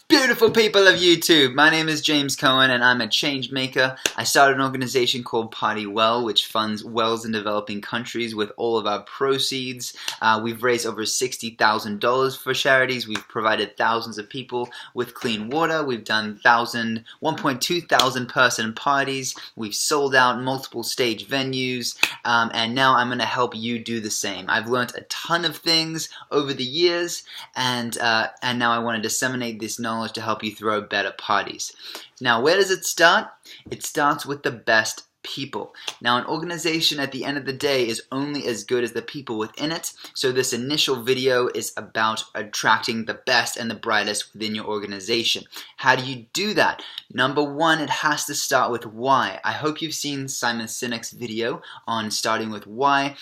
Beautiful people of YouTube, my name is James Cohen and I'm a change maker. I started an organization called Party Well, which funds wells in developing countries with all of our proceeds. We've raised over $60,000 for charities. We've provided thousands of people with clean water. We've done 1.2 thousand person parties. We've sold out multiple stage venues, and now I'm going to help you do the same. I've learned a ton of things over the years, and now I want to disseminate this knowledge to help you throw better parties. Now, where does it start? It starts with the best people. Now, an organization at the end of the day is only as good as the people within it, so this initial video is about attracting the best and the brightest within your organization. How do you do that? Number one, it has to start with why. I hope you've seen Simon Sinek's video on starting with why,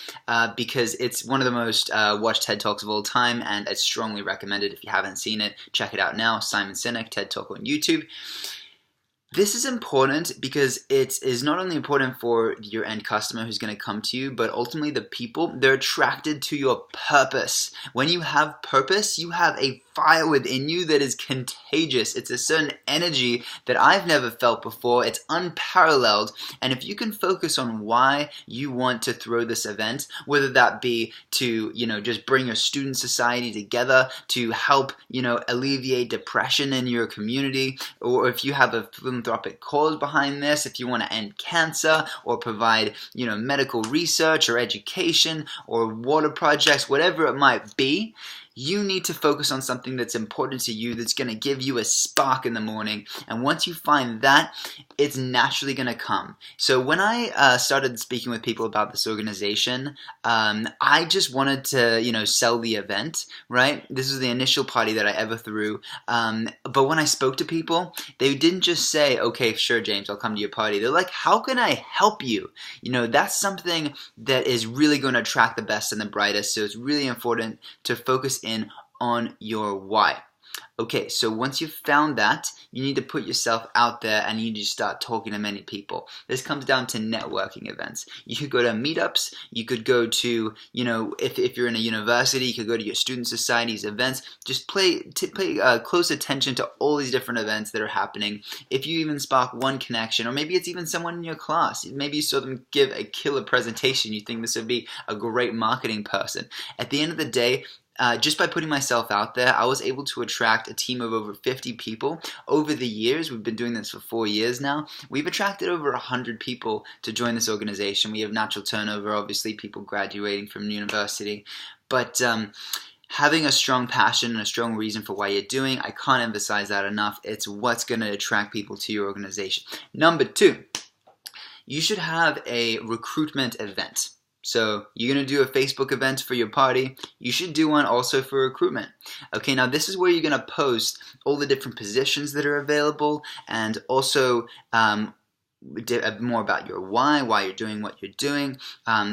because it's one of the most watched TED Talks of all time, and I'd strongly recommend it. If you haven't seen it, check it out now. Simon Sinek, TED Talk on YouTube. This is important because it is not only important for your end customer who's going to come to you, but ultimately the people, they're attracted to your purpose. When you have purpose, you have a fire within you that is contagious. It's a certain energy that I've never felt before. It's unparalleled. And if you can focus on why you want to throw this event, whether that be to, just bring your student society together, to help, alleviate depression in your community, or if you have a philanthropic cause behind this, if you want to end cancer or provide, medical research or education or water projects, whatever it might be, you need to focus on something that's important to you, that's going to give you a spark in the morning. And once you find that, it's naturally going to come. So when I started speaking with people about this organization, I just wanted to, sell the event, right? This was the initial party that I ever threw. But when I spoke to people, they didn't just say, okay, sure, James, I'll come to your party. They're like, how can I help you? That's something that is really going to attract the best and the brightest. So it's really important to focus in on your why. Okay, so once you've found that, you need to put yourself out there and you need to start talking to many people. This comes down to networking events. You could go to meetups, you could go to, if you're in a university, you could go to your student society's events. Just pay close attention to all these different events that are happening. If you even spark one connection, or maybe it's even someone in your class, maybe you saw them give a killer presentation, you think this would be a great marketing person. At the end of the day, just by putting myself out there, I was able to attract a team of over 50 people. Over the years, we've been doing this for 4 years now, we've attracted over 100 people to join this organization. We have natural turnover, obviously, people graduating from university. But having a strong passion and a strong reason for why you're doing, I can't emphasize that enough. It's what's going to attract people to your organization. Number two, you should have a recruitment event. So you're going to do a Facebook event for your party. You should do one also for recruitment. Okay, now this is where you're going to post all the different positions that are available, and also more about your why you're doing what you're doing,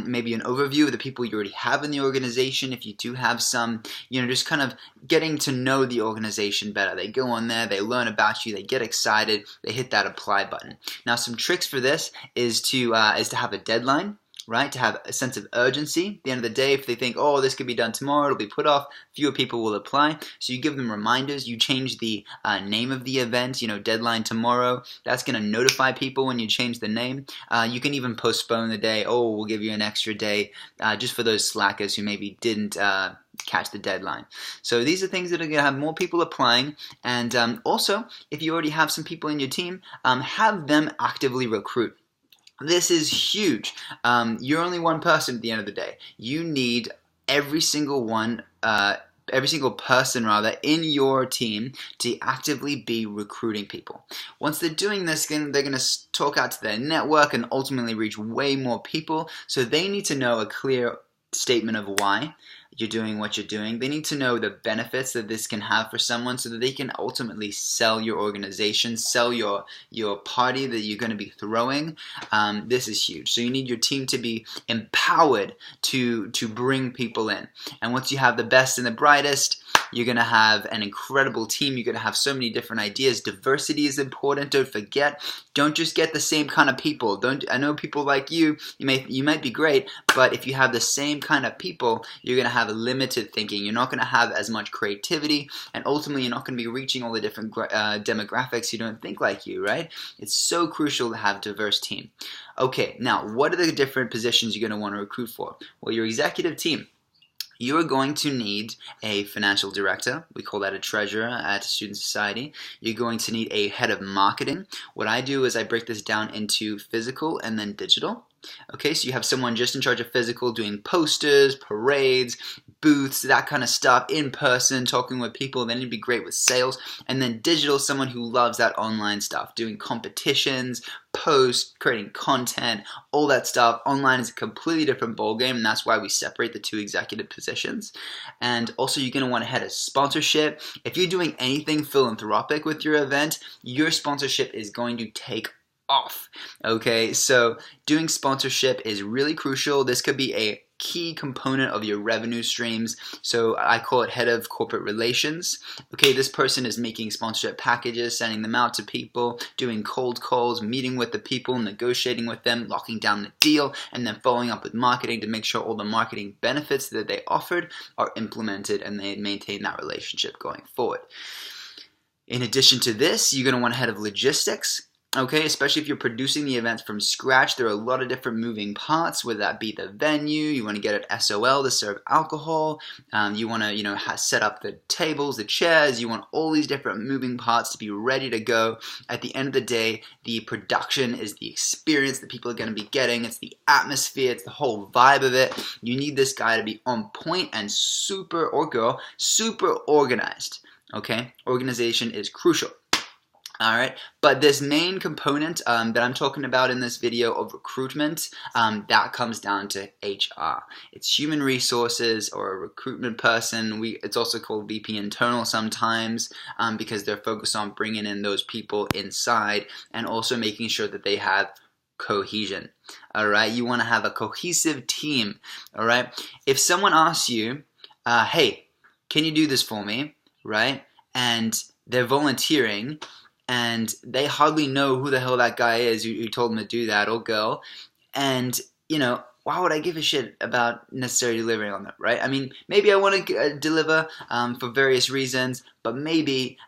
maybe an overview of the people you already have in the organization. If you do have some, just kind of getting to know the organization better. They go on there, they learn about you, they get excited, they hit that apply button. Now, some tricks for this is to have a deadline. Right, to have a sense of urgency. At the end of the day, if they think, oh, this could be done tomorrow, it'll be put off, fewer people will apply. So you give them reminders. You change the name of the event, deadline tomorrow. That's going to notify people when you change the name. You can even postpone the day. Oh, we'll give you an extra day just for those slackers who maybe didn't catch the deadline. So these are things that are going to have more people applying. And also, if you already have some people in your team, have them actively recruit. This is huge. You're only one person at the end of the day. You need every single person in your team to actively be recruiting people. Once they're doing this, they're going to talk out to their network and ultimately reach way more people. So they need to know a clear statement of why you're doing what you're doing. They need to know the benefits that this can have for someone so that they can ultimately sell your organization, sell your party that you're going to be throwing. This is huge. So you need your team to be empowered to bring people in. And once you have the best and the brightest, You're going to have an incredible team. You're going to have so many different ideas. Diversity is important. Don't forget. Don't just get the same kind of people. I know people like you might be great, but if you have the same kind of people, you're going to have limited thinking. You're not going to have as much creativity, and ultimately you're not going to be reaching all the different demographics who don't think like you, right? It's so crucial to have a diverse team. Okay, now what are the different positions you're going to want to recruit for? Well, your executive team. You are going to need a financial director. We call that a treasurer at Student Society. You're going to need a head of marketing. What I do is I break this down into physical and then digital. Okay, so you have someone just in charge of physical, doing posters, parades, booths, that kind of stuff, in person, talking with people. Then you'd be great with sales. And then digital, someone who loves that online stuff, doing competitions, posts, creating content, all that stuff. Online is a completely different ballgame, and that's why we separate the two executive positions. And also, you're going to want to head a sponsorship. If you're doing anything philanthropic with your event, your sponsorship is going to take off. Okay, so doing sponsorship is really crucial. This could be a key component of your revenue streams. So I call it head of corporate relations. Okay, this person is making sponsorship packages, sending them out to people, doing cold calls, meeting with the people, negotiating with them, locking down the deal, and then following up with marketing to make sure all the marketing benefits that they offered are implemented and they maintain that relationship going forward. In addition to this, you're going to want a head of logistics. Okay, especially if you're producing the events from scratch, there are a lot of different moving parts, whether that be the venue, you want to get an SOL to serve alcohol, you want to, set up the tables, the chairs, you want all these different moving parts to be ready to go. At the end of the day, the production is the experience that people are going to be getting, it's the atmosphere, it's the whole vibe of it. You need this guy to be on point and super organized. Okay, organization is crucial. Alright, but this main component that I'm talking about in this video of recruitment, that comes down to HR. It's human resources or a recruitment person. It's also called VP internal sometimes because they're focused on bringing in those people inside and also making sure that they have cohesion. Alright, you want to have a cohesive team. Alright, if someone asks you, hey, can you do this for me? Right, and they're volunteering, and they hardly know who the hell that guy is who told them to do that, or girl, and, why would I give a shit about necessarily delivering on that, right? I mean, maybe I want to deliver for various reasons, but maybe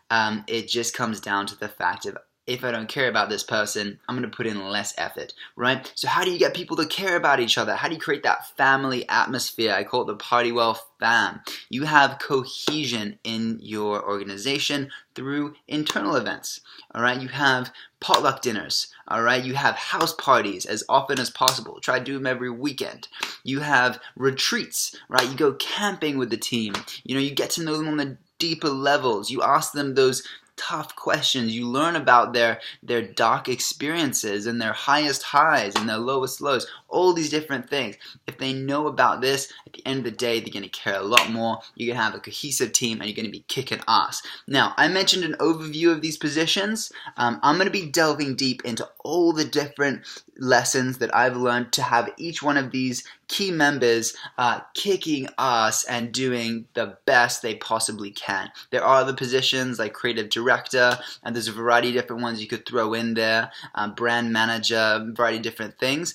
it just comes down to the fact of, if I don't care about this person, I'm going to put in less effort, right? So how do you get people to care about each other? How do you create that family atmosphere? I call it the Party Well fam. You have cohesion in your organization through internal events, all right? You have potluck dinners, all right? You have house parties as often as possible. Try to do them every weekend. You have retreats, right? You go camping with the team. You get to know them on the deeper levels. You ask them those tough questions. You learn about their dark experiences and their highest highs and their lowest lows, all these different things. If they know about this, at the end of the day, they're going to care a lot more. You're going to have a cohesive team and you're going to be kicking ass. Now, I mentioned an overview of these positions. I'm going to be delving deep into all the different lessons that I've learned to have each one of these key members kicking ass and doing the best they possibly can. There are other positions like creative director, and there's a variety of different ones you could throw in there, brand manager, a variety of different things.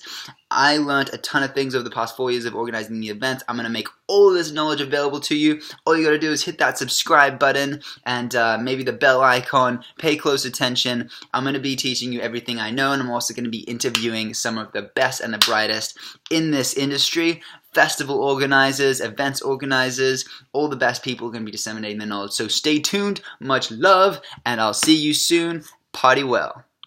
I learned a ton of things over the past 4 years of organizing the event. I'm going to make all of this knowledge available to you. All you got to do is hit that subscribe button and maybe the bell icon. Pay close attention. I'm going to be teaching you everything I know, and I'm also going to be interviewing some of the best and the brightest in this industry. Festival organizers, events organizers, all the best people are going to be disseminating their knowledge. So stay tuned, much love, and I'll see you soon. Party well.